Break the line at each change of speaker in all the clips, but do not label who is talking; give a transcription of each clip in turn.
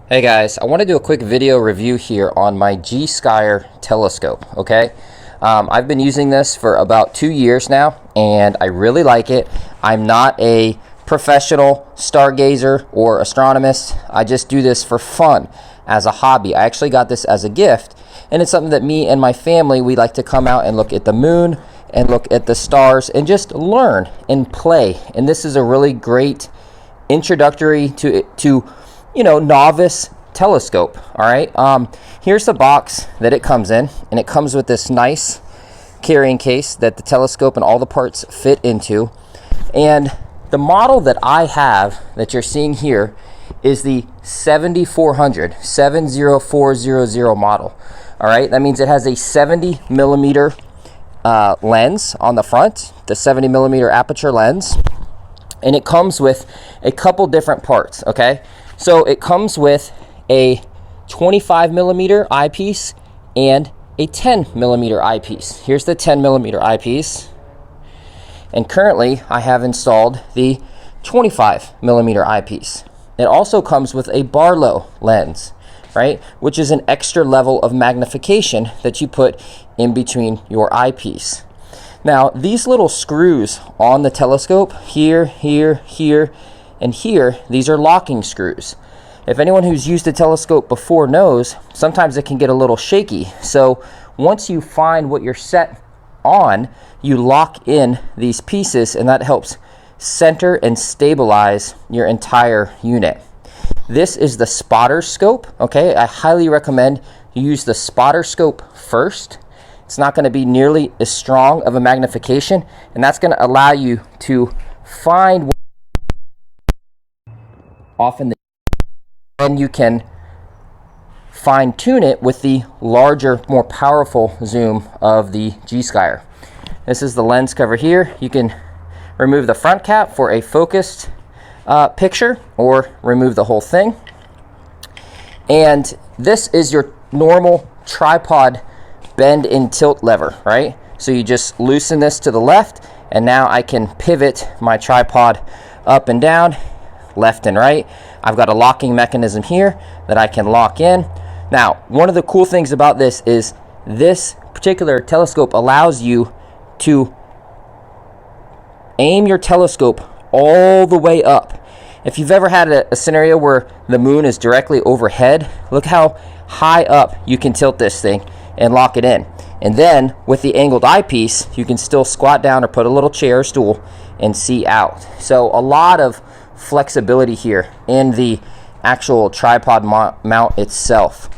Hey guys, I want to do a quick video review here on my Gskyer telescope, okay? I've been using this for about 2 years now, and I really like it. I'm not a professional stargazer or astronomist. I just do this for fun as a hobby. I actually got this as a gift, and it's something that me and my family, we like to come out and look at the moon and look at the stars and just learn and play. And this is a really great introductory to novice telescope. All right, here's the box that it comes in, and it comes with this nice carrying case that the telescope and all the parts fit into. And the model that I have that you're seeing here is the 70400 model. All right, that means it has a 70 millimeter lens on the front, the 70 millimeter aperture lens, and it comes with a couple different parts. Okay, so it comes with a 25 millimeter eyepiece and a 10 millimeter eyepiece. Here's the 10 millimeter eyepiece, and currently I have installed the 25 millimeter eyepiece. It also comes with a Barlow lens, right, which is an extra level of magnification that you put in between your eyepiece. Now, these little screws on the telescope, here, here, here, and here, these are locking screws. If anyone who's used a telescope before knows, sometimes it can get a little shaky. So once you find what you're set on, you lock in these pieces, and that helps center and stabilize your entire unit. This is the spotter scope. Okay, I highly recommend you use the spotter scope first. It's not going to be nearly as strong of a magnification, and that's going to allow you to find often, and you can fine tune it with the larger, more powerful zoom of the Gskyer. This is the lens cover here. You can remove the front cap for a focused picture, or remove the whole thing. And this is your normal tripod bend and tilt lever, right? So you just loosen this to the left, and now I can pivot my tripod up and down, left and right. I've got a locking mechanism here that I can lock in. Now, one of the cool things about this is this particular telescope allows you to aim your telescope all the way up. If you've ever had a scenario where the moon is directly overhead, look how high up you can tilt this thing and lock it in. And then with the angled eyepiece, you can still squat down or put a little chair or stool and see out. So a lot of flexibility here in the actual tripod mount itself.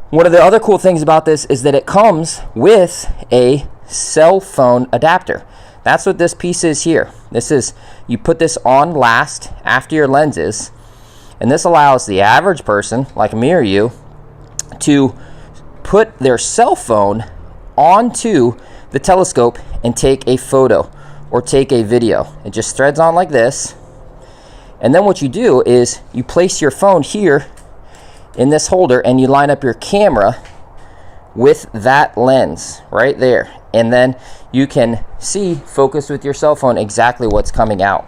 One of the other cool things about this is that it comes with a cell phone adapter. That's what this piece is here. This is, you put this on last after your lenses, and this allows the average person like me or you to put their cell phone onto the telescope and take a photo or take a video. It just threads on like this, and then what you do is you place your phone here in this holder, and you line up your camera with that lens right there, and then you can see, focus with your cell phone, exactly what's coming out.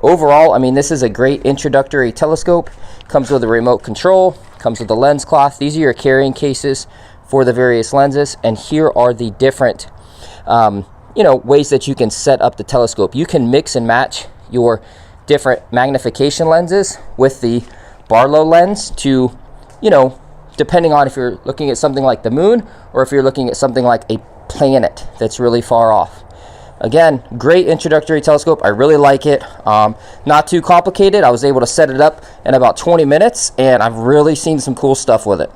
Overall, I mean, this is a great introductory telescope. Comes with a remote control, comes with a lens cloth. These are your carrying cases for the various lenses, and here are the different ways that you can set up the telescope. You can mix and match your different magnification lenses with the Barlow lens to, depending on if you're looking at something like the moon or if you're looking at something like a planet that's really far off. Again, great introductory telescope. I really like it. Not too complicated. I was able to set it up in about 20 minutes, and I've really seen some cool stuff with it.